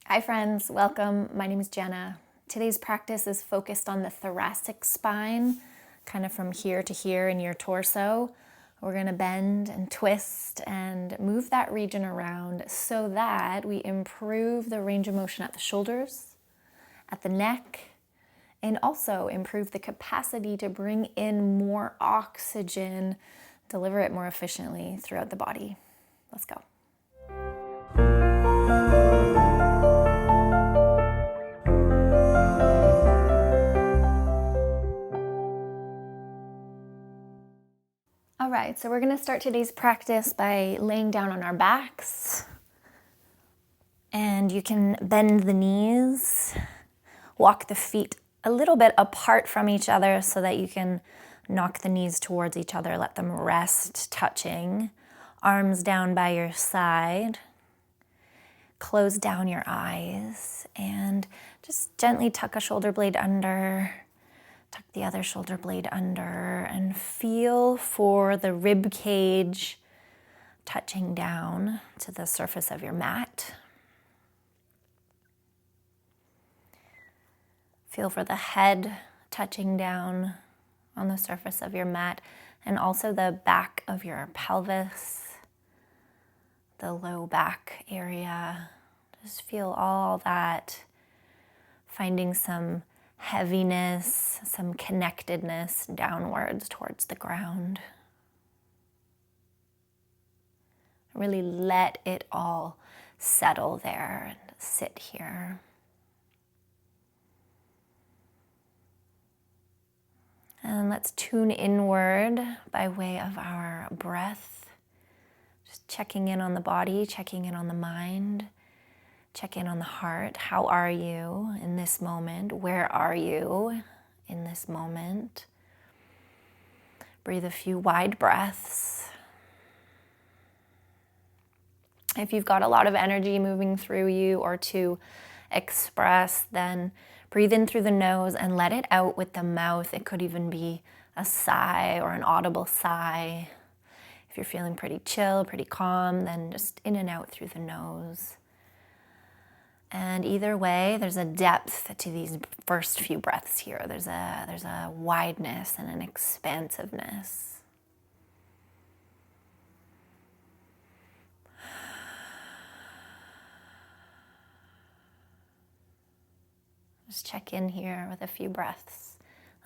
Hi friends, welcome. My name is Jenna. Today's practice is focused on the thoracic spine, kind of from here to here in your torso. We're going to bend and twist and move that region around so that we improve the range of motion at the shoulders, at the neck, and also improve the capacity to bring in more oxygen, deliver it more efficiently throughout the body. Let's go. All right, so we're going to start today's practice by laying down on our backs. And you can bend the knees, walk the feet a little bit apart from each other so that you can knock the knees towards each other, let them rest touching. Arms down by your side. Close down your eyes and just gently tuck a shoulder blade under. Tuck the other shoulder blade under and feel for the rib cage touching down to the surface of your mat. Feel for the head touching down on the surface of your mat and also the back of your pelvis, the low back area. Just feel all that, finding some heaviness, some connectedness downwards towards the ground. Really let it all settle there and sit here. And let's tune inward by way of our breath. Just checking in on the body, checking in on the mind. Check in on the heart. How are you in this moment? Where are you in this moment? Breathe a few wide breaths. If you've got a lot of energy moving through you or to express, then breathe in through the nose and let it out with the mouth. It could even be a sigh or an audible sigh. If you're feeling pretty chill, pretty calm, then just in and out through the nose. And either way, there's a depth to these first few breaths here. There's a wideness and an expansiveness. Just check in here with a few breaths.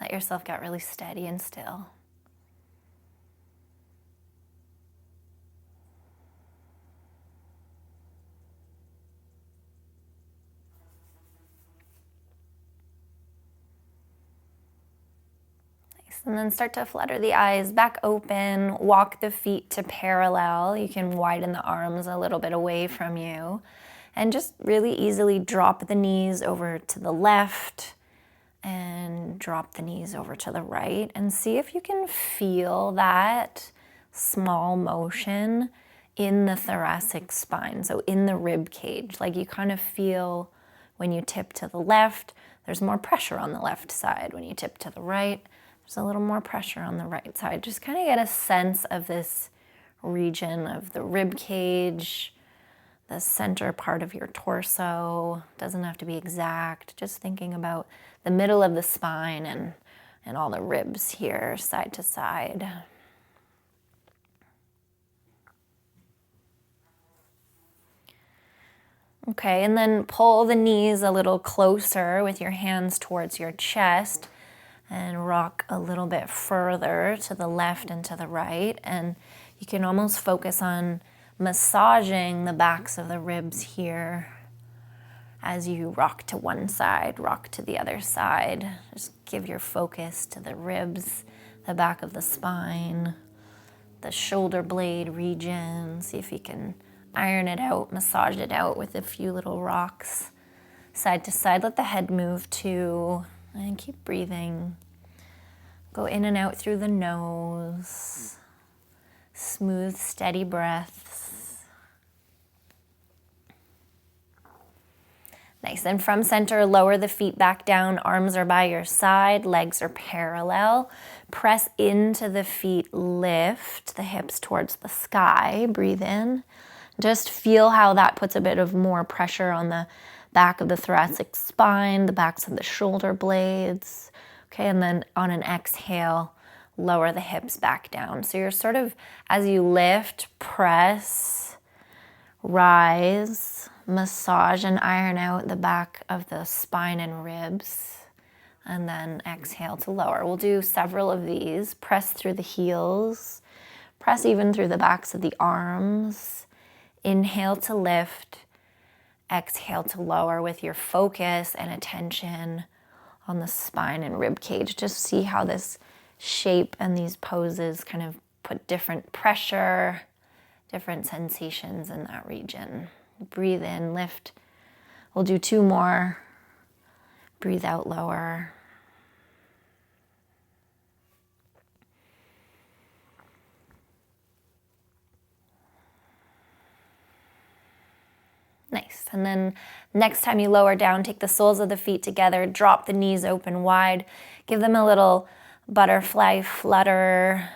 Let yourself get really steady and still. And then start to flutter the eyes back open, walk the feet to parallel. You can widen the arms a little bit away from you. And just really easily drop the knees over to the left and drop the knees over to the right. And see if you can feel that small motion in the thoracic spine, so in the rib cage. Like you kind of feel when you tip to the left, there's more pressure on the left side. When you tip to the right, there's a little more pressure on the right side. Just kind of get a sense of this region of the rib cage, the center part of your torso. Doesn't have to be exact. Just thinking about the middle of the spine and all the ribs here, side to side. Okay, and then pull the knees a little closer with your hands towards your chest. And rock a little bit further to the left and to the right. And you can almost focus on massaging the backs of the ribs here as you rock to one side, rock to the other side. Just give your focus to the ribs, the back of the spine, the shoulder blade region. See if you can iron it out, massage it out with a few little rocks. Side to side, let the head move too. And keep breathing. Go in and out through the nose. Smooth, steady breaths. Nice. And from center, lower the feet back down. Arms are by your side. Legs are parallel. Press into the feet. Lift the hips towards the sky. Breathe in. Just feel how that puts a bit of more pressure on the back of the thoracic spine, the backs of the shoulder blades. Okay, and then on an exhale, lower the hips back down. So you're sort of, as you lift, press, rise, massage and iron out the back of the spine and ribs, and then exhale to lower. We'll do several of these. Press through the heels, press even through the backs of the arms. Inhale to lift, exhale to lower with your focus and attention on the spine and rib cage. Just see how this shape and these poses kind of put different pressure, different sensations in that region. Breathe in, lift. We'll do 2 more. Breathe out, lower. Nice. And then next time you lower down, take the soles of the feet together, drop the knees open wide, give them a little butterfly flutter,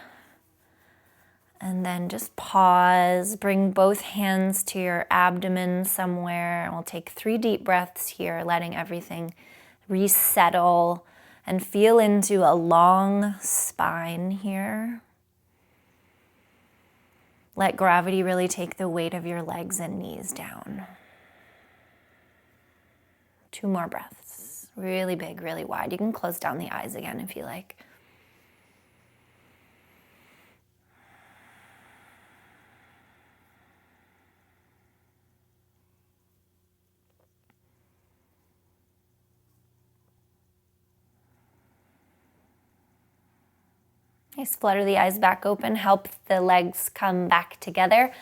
and then just pause. Bring both hands to your abdomen somewhere, and we'll take 3 deep breaths here, letting everything resettle and feel into a long spine here. Let gravity really take the weight of your legs and knees down. 2 more breaths. Really big, really wide. You can close down the eyes again if you like. Nice. Flutter the eyes back open. Help the legs come back together.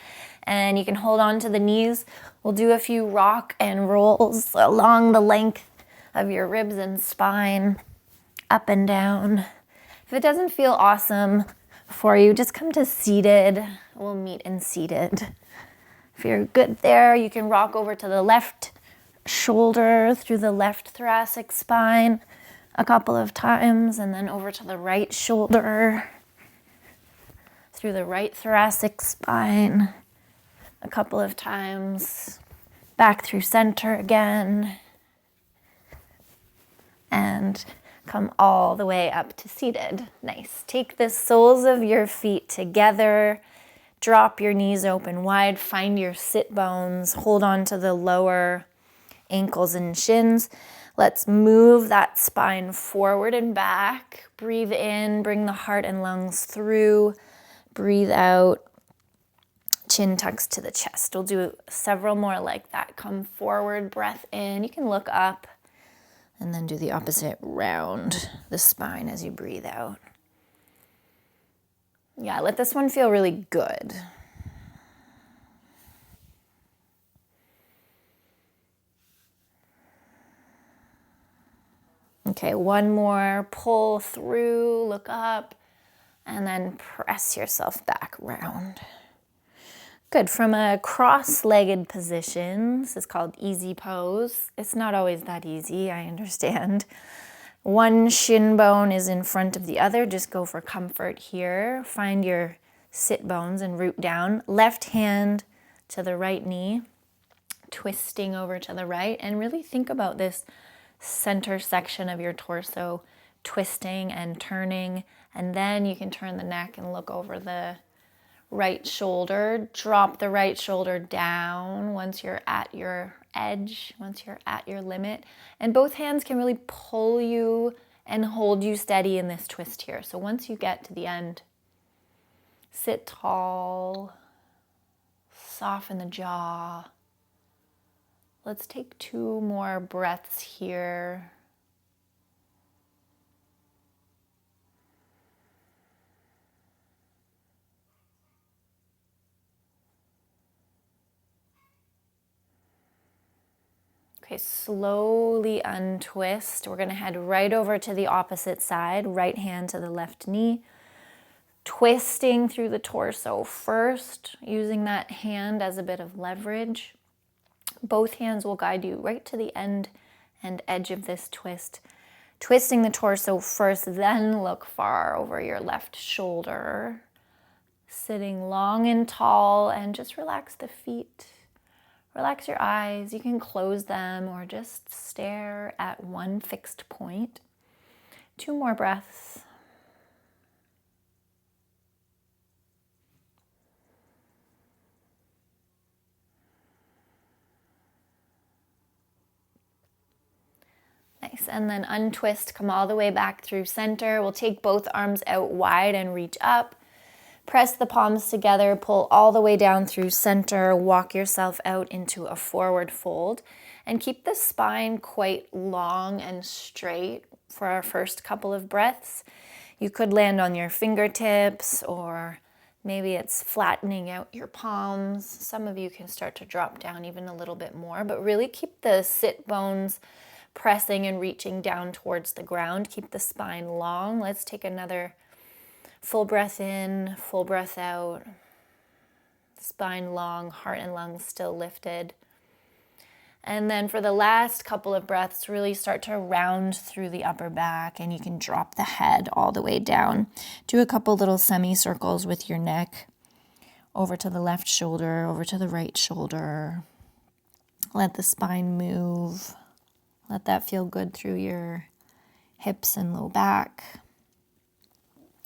And you can hold on to the knees. We'll do a few rock and rolls along the length of your ribs and spine, up and down. If it doesn't feel awesome for you, just come to seated. We'll meet in seated. If you're good there, you can rock over to the left shoulder through the left thoracic spine a couple of times, and then over to the right shoulder through the right thoracic spine a couple of times, back through center again, and come all the way up to seated. Nice. Take the soles of your feet together, drop your knees open wide, find your sit bones, hold on to the lower ankles and shins. Let's move that spine forward and back. Breathe in, bring the heart and lungs through. Breathe out, chin tucks to the chest. We'll do several more like that. Come forward, breath in. You can look up and then do the opposite, round the spine as you breathe out. Yeah, let this one feel really good. Okay, one more. Pull through, look up, and then press yourself back round. Good. From a cross-legged position, this is called easy pose. It's not always that easy, I understand. One shin bone is in front of the other. Just go for comfort here. Find your sit bones and root down. Left hand to the right knee, twisting over to the right, and really think about this center section of your torso twisting and turning, and then you can turn the neck and look over the right shoulder. Drop the right shoulder down once you're at your edge, once you're at your limit, and both hands can really pull you and hold you steady in this twist here. So once you get to the end, sit tall, soften the jaw. Let's take 2 more breaths here. Okay, slowly untwist. We're going to head right over to the opposite side, right hand to the left knee. Twisting through the torso first, using that hand as a bit of leverage. Both hands will guide you right to the end and edge of this twist. Twisting the torso first, then look far over your left shoulder. Sitting long and tall, and just relax the feet. Relax your eyes. You can close them or just stare at one fixed point. 2 more breaths. Nice, and then untwist, come all the way back through center. We'll take both arms out wide and reach up. Press the palms together, pull all the way down through center, walk yourself out into a forward fold, and keep the spine quite long and straight for our first couple of breaths. You could land on your fingertips, or maybe it's flattening out your palms. Some of you can start to drop down even a little bit more, but really keep the sit bones pressing and reaching down towards the ground. Keep the spine long. Let's take another full breath in, full breath out. Spine long, heart and lungs still lifted. And then for the last couple of breaths, really start to round through the upper back, and you can drop the head all the way down. Do a couple little semicircles with your neck, over to the left shoulder, over to the right shoulder. Let the spine move. Let that feel good through your hips and low back.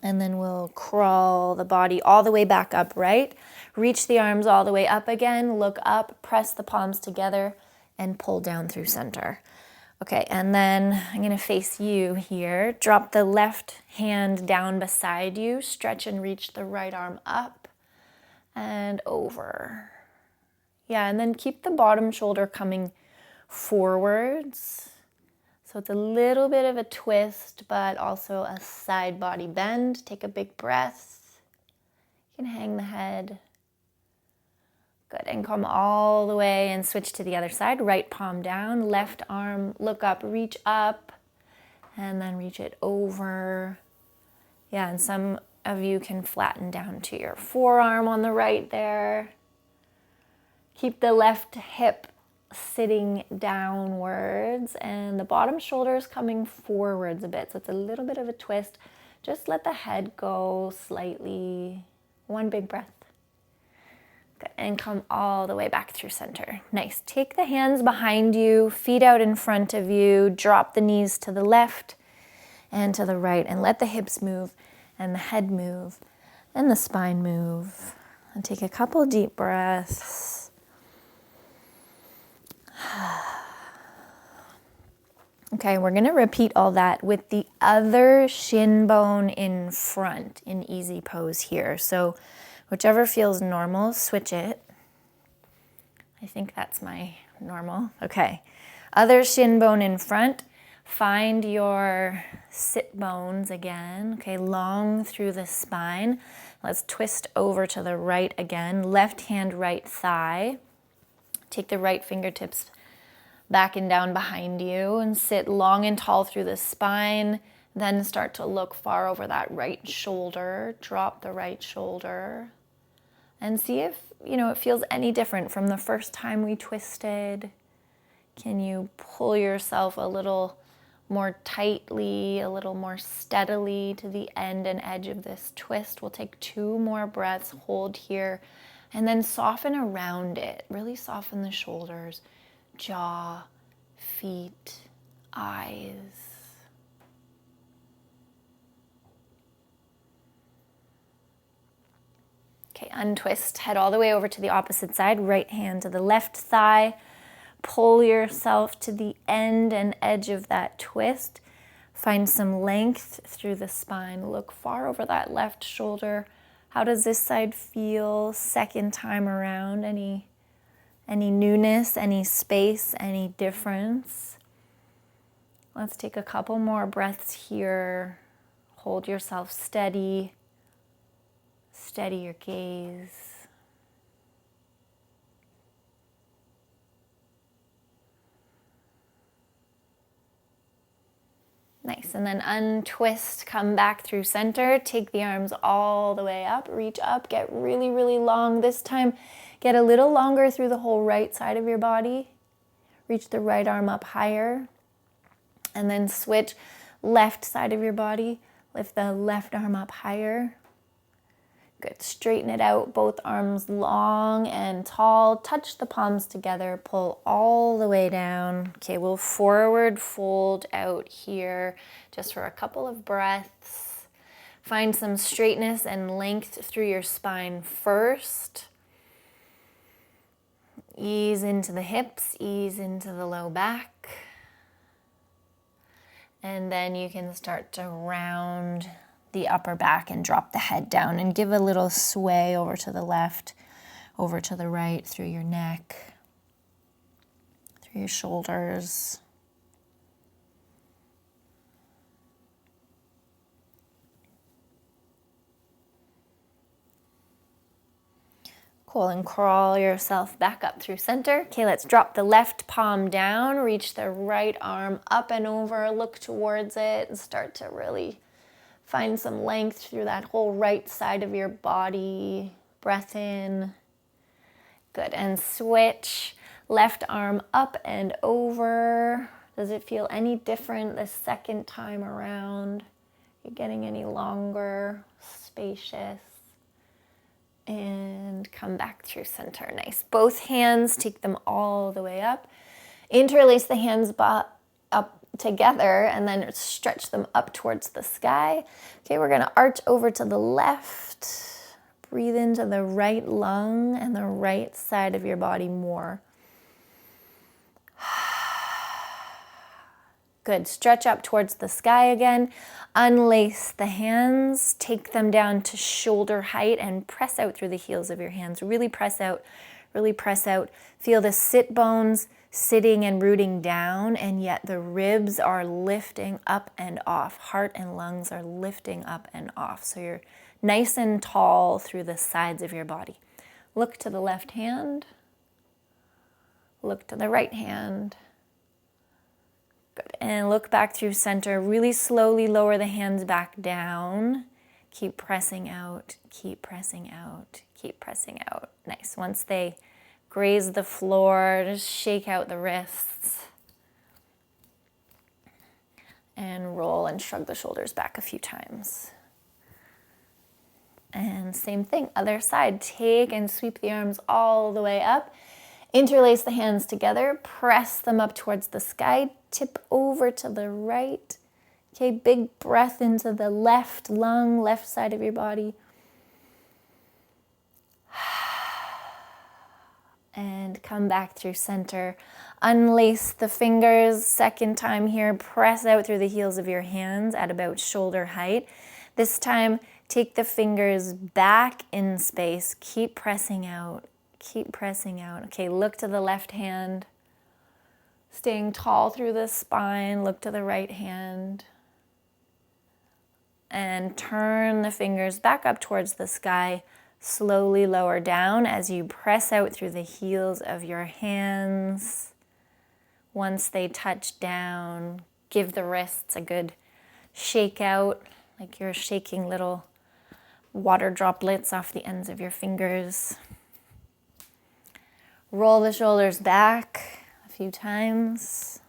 And then we'll crawl the body all the way back up, right? Reach the arms all the way up again. Look up, press the palms together, and pull down through center. Okay, and then I'm going to face you here. Drop the left hand down beside you. Stretch and reach the right arm up and over. Yeah, and then keep the bottom shoulder coming forwards. So it's a little bit of a twist, but also a side body bend. Take a big breath. You can hang the head. Good, and come all the way and switch to the other side. Right palm down, left arm, look up, reach up, and then reach it over. Yeah, and some of you can flatten down to your forearm on the right there. Keep the left hip sitting downwards and the bottom shoulder is coming forwards a bit. So it's a little bit of a twist. Just let the head go slightly. One big breath. Good. And come all the way back through center. Nice. Take the hands behind you, feet out in front of you. Drop the knees to the left and to the right, and let the hips move and the head move and the spine move. And take a couple deep breaths. Okay, we're going to repeat all that with the other shin bone in front in easy pose here. So whichever feels normal, switch it. I think that's my normal. Okay, other shin bone in front. Find your sit bones again. Okay, long through the spine. Let's twist over to the right again. Left hand, right thigh. Take the right fingertips back and down behind you and sit long and tall through the spine. Then start to look far over that right shoulder. Drop the right shoulder and see if, it feels any different from the first time we twisted. Can you pull yourself a little more tightly, a little more steadily to the end and edge of this twist? We'll take 2 more breaths, hold here, and then soften around it. Really soften the shoulders, jaw, feet, eyes. Okay, untwist, head all the way over to the opposite side, right hand to the left thigh. Pull yourself to the end and edge of that twist. Find some length through the spine. Look far over that left shoulder. How does this side feel second time around? Any newness, any space, any difference? Let's take a couple more breaths here. Hold yourself steady. Steady your gaze. Nice, and then untwist, come back through center, take the arms all the way up, reach up, get really, really long. This time, get a little longer through the whole right side of your body. Reach the right arm up higher, and then switch left side of your body. Lift the left arm up higher. Good, straighten it out, both arms long and tall. Touch the palms together, pull all the way down. Okay, we'll forward fold out here just for a couple of breaths. Find some straightness and length through your spine first. Ease into the hips, ease into the low back. And then you can start to round the upper back and drop the head down and give a little sway over to the left, over to the right, through your neck, through your shoulders. Cool, and crawl yourself back up through center. Okay, let's drop the left palm down, reach the right arm up and over, look towards it, and start to really find some length through that whole right side of your body. Breath in. Good, and switch. Left arm up and over. Does it feel any different the second time around? You're getting any longer, spacious. And come back through center. Nice. Both hands, take them all the way up. Interlace the hands up together and then stretch them up towards the sky. Okay, we're going to arch over to the left. Breathe into the right lung and the right side of your body more. Good. Stretch up towards the sky again. Unlace the hands. Take them down to shoulder height and press out through the heels of your hands. Really press out. Really press out. Feel the sit bones sitting and rooting down, and yet the ribs are lifting up and off. Heart and lungs are lifting up and off. So you're nice and tall through the sides of your body. Look to the left hand. Look to the right hand. Good. And look back through center. Really slowly lower the hands back down. Keep pressing out. Keep pressing out. Keep pressing out. Nice. Once they graze the floor, just shake out the wrists. And roll and shrug the shoulders back a few times. And same thing, other side. Take and sweep the arms all the way up. Interlace the hands together. Press them up towards the sky. Tip over to the right. Okay, big breath into the left lung, left side of your body. And come back through center. Unlace the fingers. Second time here, press out through the heels of your hands at about shoulder height. This time, take the fingers back in space. Keep pressing out. Keep pressing out. Okay, look to the left hand. Staying tall through the spine. Look to the right hand. And turn the fingers back up towards the sky. Slowly lower down as you press out through the heels of your hands. Once they touch down, give the wrists a good shake out, like you're shaking little water droplets off the ends of your fingers. Roll the shoulders back a few times.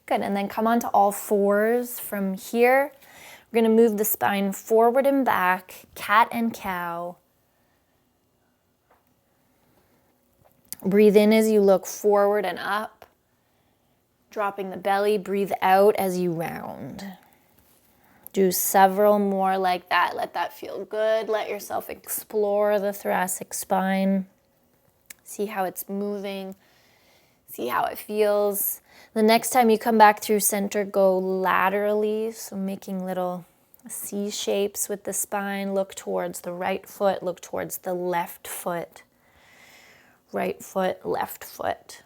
Good, and then come onto all fours from here. We're going to move the spine forward and back, cat and cow. Breathe in as you look forward and up. Dropping the belly, breathe out as you round. Do several more like that. Let that feel good. Let yourself explore the thoracic spine. See how it's moving. See how it feels. The next time you come back through center, go laterally. So making little C shapes with the spine. Look towards the right foot. Look towards the left foot. Right foot, left foot.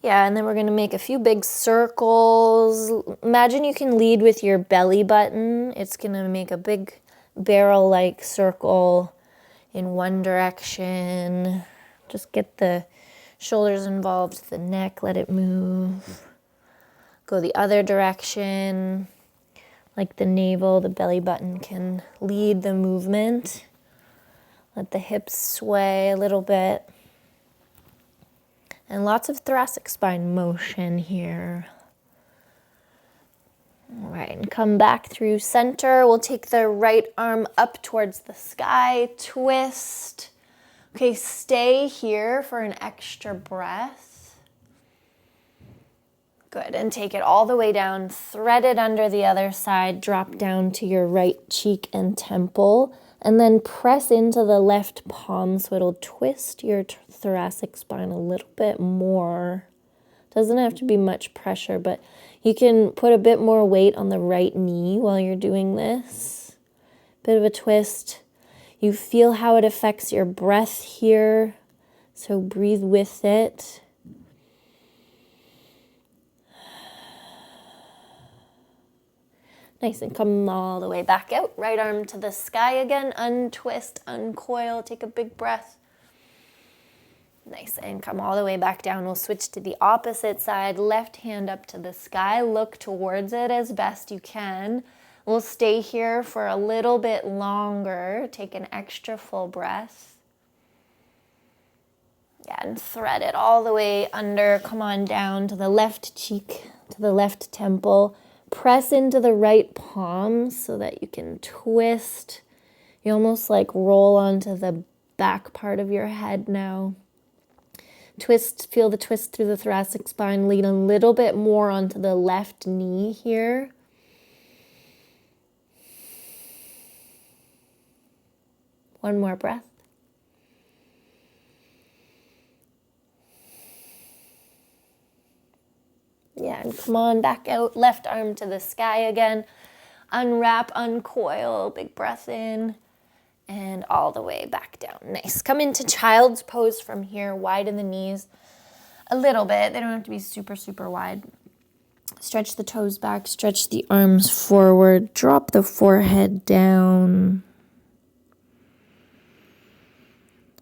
Yeah, and then we're going to make a few big circles. Imagine you can lead with your belly button. It's going to make a big barrel-like circle in one direction. Just get the shoulders involved, the neck, let it move. Go the other direction. Like the navel, the belly button can lead the movement. Let the hips sway a little bit. And lots of thoracic spine motion here. All right, and come back through center. We'll take the right arm up towards the sky, twist. Okay, stay here for an extra breath. Good, and take it all the way down, thread it under the other side, drop down to your right cheek and temple, and then press into the left palm so it'll twist your thoracic spine a little bit more. Doesn't have to be much pressure, but you can put a bit more weight on the right knee while you're doing this. Bit of a twist. You feel how it affects your breath here, so breathe with it. Nice, and come all the way back out. Right arm to the sky again. Untwist, uncoil, take a big breath. Nice, and come all the way back down. We'll switch to the opposite side. Left hand up to the sky. Look towards it as best you can. We'll stay here for a little bit longer. Take an extra full breath. Yeah, and thread it all the way under. Come on down to the left cheek, to the left temple. Press into the right palm so that you can twist. You almost like roll onto the back part of your head now. Twist, feel the twist through the thoracic spine. Lean a little bit more onto the left knee here. One more breath. Yeah, and come on back out. Left arm to the sky again. Unwrap, uncoil. Big breath in. And all the way back down. Nice. Come into child's pose from here. Widen the knees a little bit. They don't have to be super, super wide. Stretch the toes back. Stretch the arms forward. Drop the forehead down.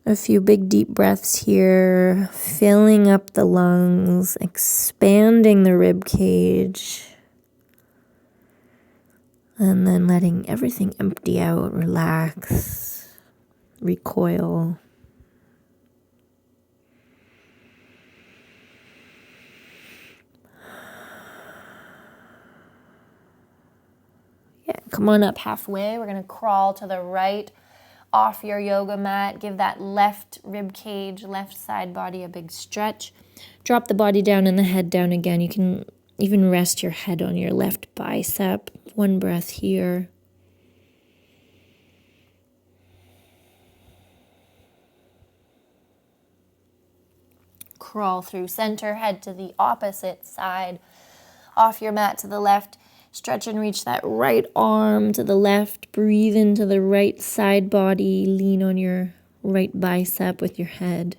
A few big deep breaths here, filling up the lungs, expanding the rib cage, and then letting everything empty out, relax, recoil. Yeah, come on up halfway. We're going to crawl to the right off your yoga mat. Give that left rib cage, left side body a big stretch. Drop the body down and the head down again. You can even rest your head on your left bicep. One breath here. Crawl through center, head to the opposite side. Off your mat to the left. Stretch and reach that right arm to the left. Breathe into the right side body. Lean on your right bicep with your head.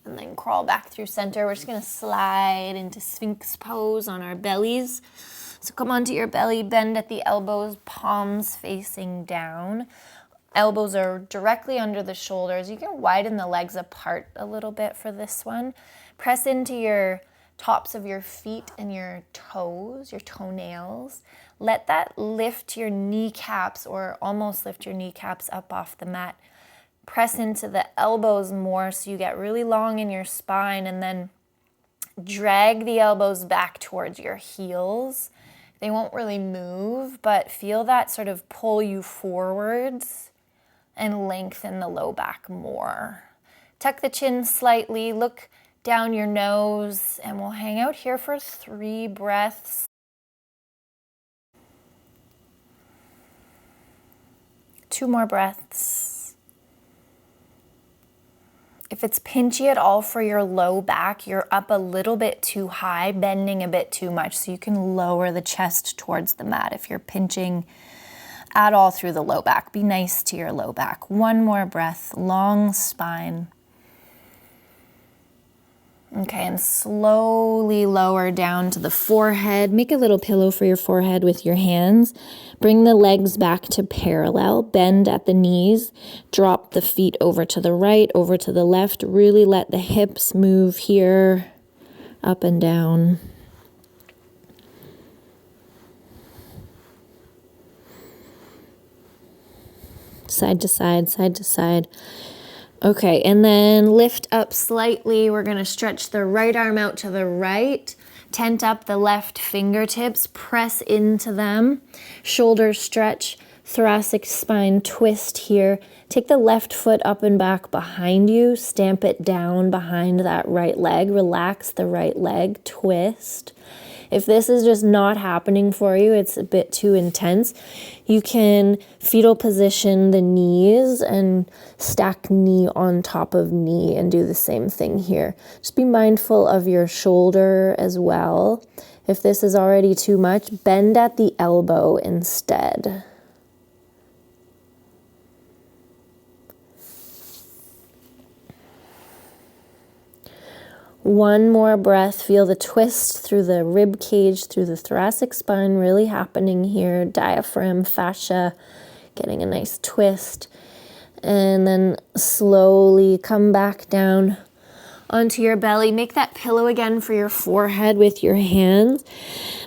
And then crawl back through center. We're just going to slide into Sphinx pose on our bellies. So come onto your belly, bend at the elbows, palms facing down. Elbows are directly under the shoulders. You can widen the legs apart a little bit for this one. Press into your tops of your feet and your toes, your toenails. Let that lift your kneecaps or almost lift your kneecaps up off the mat. Press into the elbows more so you get really long in your spine, and then drag the elbows back towards your heels. They won't really move, but feel that sort of pull you forwards and lengthen the low back more. Tuck the chin slightly, look down your nose, and we'll hang out here for 3 breaths. Two more breaths. If it's pinchy at all for your low back, you're up a little bit too high, bending a bit too much, so you can lower the chest towards the mat if you're pinching at all through the low back. Be nice to your low back. One more breath, long spine. Okay, and slowly lower down to the forehead. Make a little pillow for your forehead with your hands. Bring the legs back to parallel. Bend at the knees. Drop the feet over to the right, over to the left. Really let the hips move here, up and down. Side to side, side to side. Okay, and then lift up slightly. We're gonna stretch the right arm out to the right, tent up the left fingertips, press into them, shoulders stretch, thoracic spine twist here. Take the left foot up and back behind you, stamp it down behind that right leg, relax the right leg, twist. If this is just not happening for you, it's a bit too intense, you can fetal position the knees and stack knee on top of knee and do the same thing here. Just be mindful of your shoulder as well. If this is already too much, bend at the elbow instead. One more breath. Feel the twist through the rib cage, through the thoracic spine really happening here. Diaphragm, fascia, getting a nice twist. And then slowly come back down onto your belly. Make that pillow again for your forehead with your hands.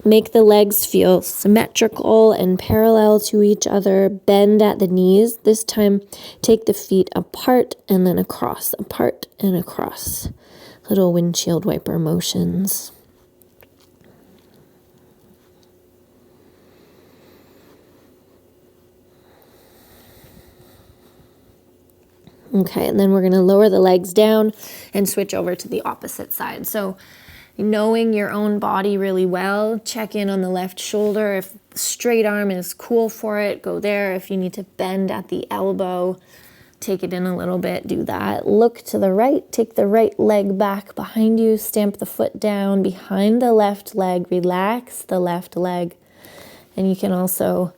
Make the legs feel symmetrical and parallel to each other. Bend at the knees. This time, take the feet apart and then across, apart and across. Little windshield wiper motions. Okay, and then we're going to lower the legs down and switch over to the opposite side. So knowing your own body really well, check in on the left shoulder. If straight arm is cool for it, go there. If you need to bend at the elbow, take it in a little bit, do that. Look to the right, take the right leg back behind you, stamp the foot down behind the left leg, relax the left leg. And you can also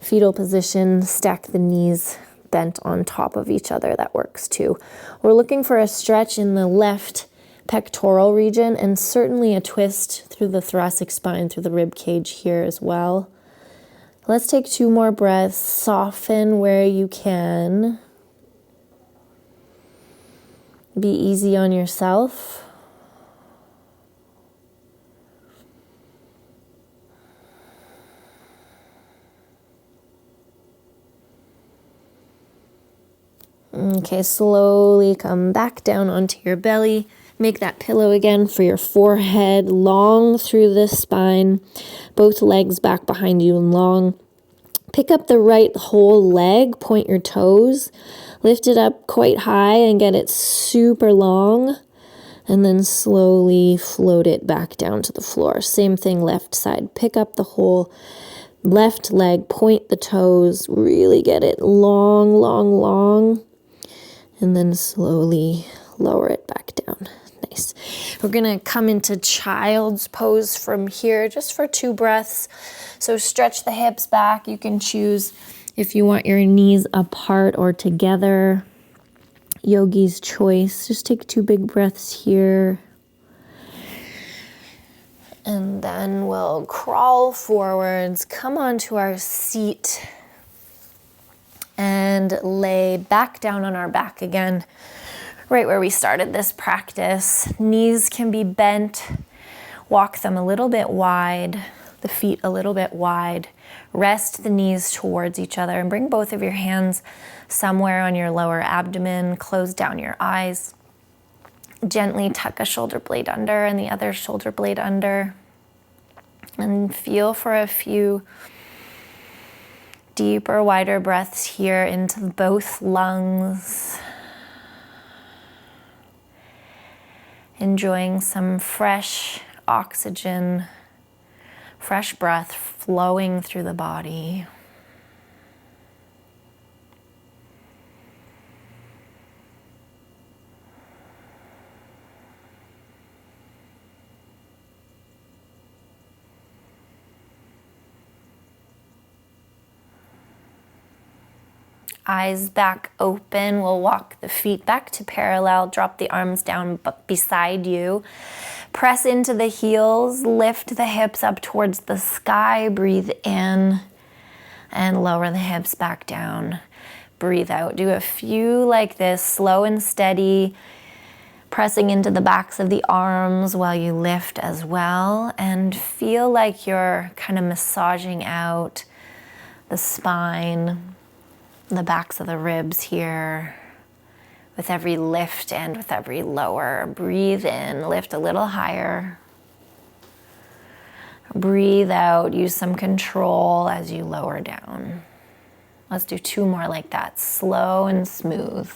fetal position, stack the knees bent on top of each other, that works too. We're looking for a stretch in the left pectoral region and certainly a twist through the thoracic spine, through the rib cage here as well. Let's take 2 more breaths, soften where you can. Be easy on yourself. Okay, slowly come back down onto your belly. Make that pillow again for your forehead, long through the spine. Both legs back behind you and long. Pick up the right whole leg, point your toes. Lift it up quite high and get it super long. And then slowly float it back down to the floor. Same thing left side. Pick up the whole left leg, point the toes, really get it long, long, long. And then slowly lower it back down. Nice. We're going to come into child's pose from here just for 2 breaths. So stretch the hips back. You can choose if you want your knees apart or together. Yogi's choice. Just take 2 big breaths here. And then we'll crawl forwards, come onto our seat, and lay back down on our back again, right where we started this practice. Knees can be bent. Walk them a little bit wide, the feet a little bit wide. Rest the knees towards each other and bring both of your hands somewhere on your lower abdomen. Close down your eyes. Gently tuck a shoulder blade under and the other shoulder blade under. And feel for a few deeper, wider breaths here into both lungs. Enjoying some fresh oxygen, fresh breath flowing through the body. Eyes back open. We'll walk the feet back to parallel. Drop the arms down beside you. Press into the heels. Lift the hips up towards the sky. Breathe in and lower the hips back down. Breathe out. Do a few like this, slow and steady. Pressing into the backs of the arms while you lift as well. And feel like you're kind of massaging out the spine, the backs of the ribs here with every lift and with every lower. Breathe in, lift a little higher. Breathe out, use some control as you lower down. Let's do 2 more like that, slow and smooth.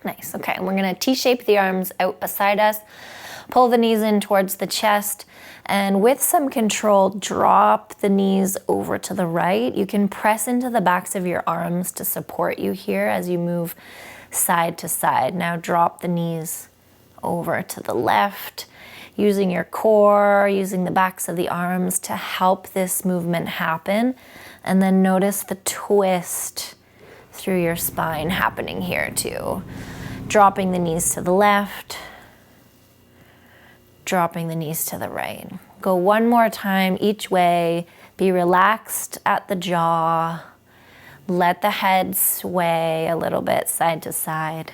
Nice, okay, we're gonna T-shape the arms out beside us, pull the knees in towards the chest, and with some control, drop the knees over to the right. You can press into the backs of your arms to support you here as you move side to side. Now drop the knees over to the left, using your core, using the backs of the arms to help this movement happen. And then notice the twist through your spine happening here too. Dropping the knees to the left, dropping the knees to the right. Go 1 more time each way. Be relaxed at the jaw. Let the head sway a little bit side to side.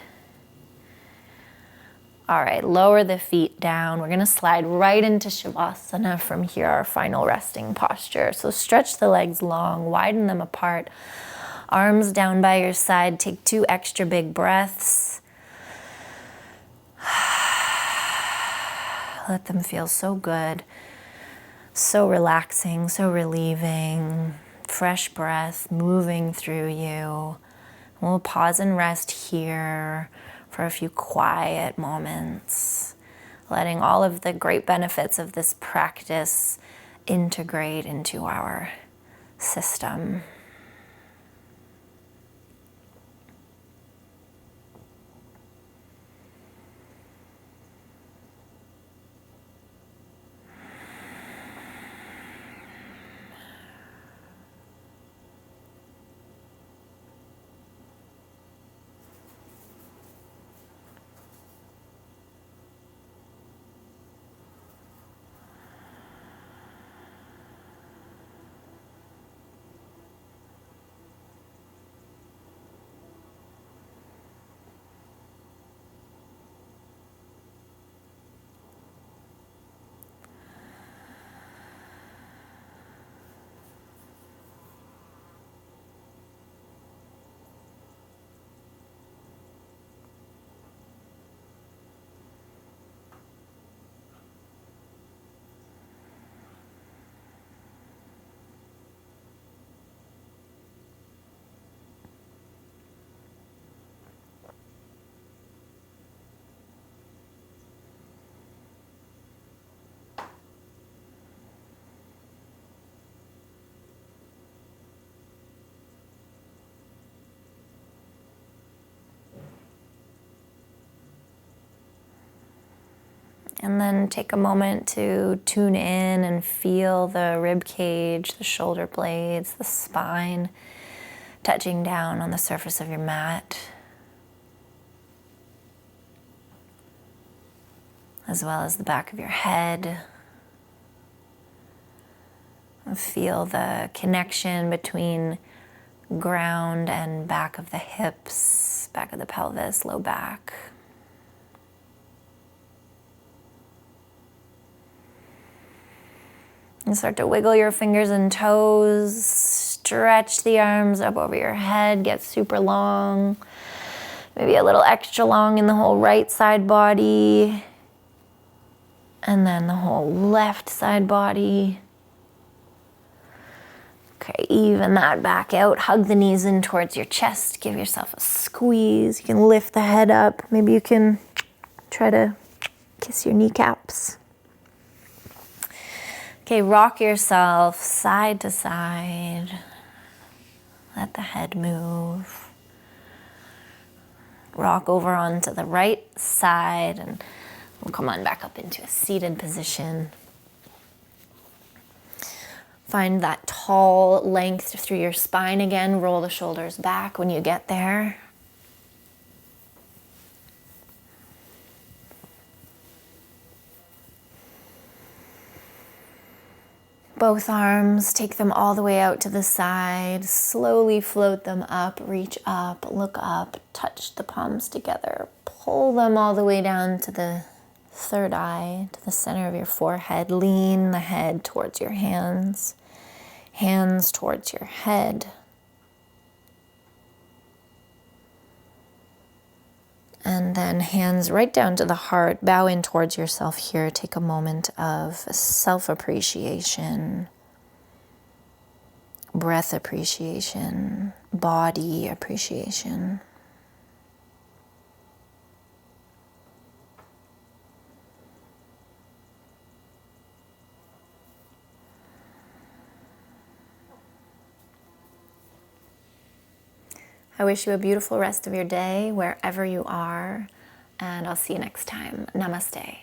All right, lower the feet down. We're gonna slide right into Shavasana from here, our final resting posture. So stretch the legs long, widen them apart. Arms down by your side. Take 2 extra big breaths. Let them feel so good, so relaxing, so relieving. Fresh breath moving through you. We'll pause and rest here for a few quiet moments, letting all of the great benefits of this practice integrate into our system. And then take a moment to tune in and feel the rib cage, the shoulder blades, the spine touching down on the surface of your mat, as well as the back of your head. And feel the connection between ground and back of the hips, back of the pelvis, low back. And start to wiggle your fingers and toes, stretch the arms up over your head, get super long, maybe a little extra long in the whole right side body, and then the whole left side body. Okay, even that back out, hug the knees in towards your chest, give yourself a squeeze. You can lift the head up, maybe you can try to kiss your kneecaps. Okay, rock yourself side to side. Let the head move. Rock over onto the right side and we'll come on back up into a seated position. Find that tall length through your spine again. Roll the shoulders back when you get there. Both arms, take them all the way out to the side. Slowly float them up, reach up, look up, touch the palms together. pull them all the way down to the third eye, to the center of your forehead. Lean the head towards your hands, hands towards your head. And then hands right down to the heart. Bow in towards yourself here. Take a moment of self-appreciation, breath appreciation, body appreciation. I wish you a beautiful rest of your day wherever you are, and I'll see you next time. Namaste.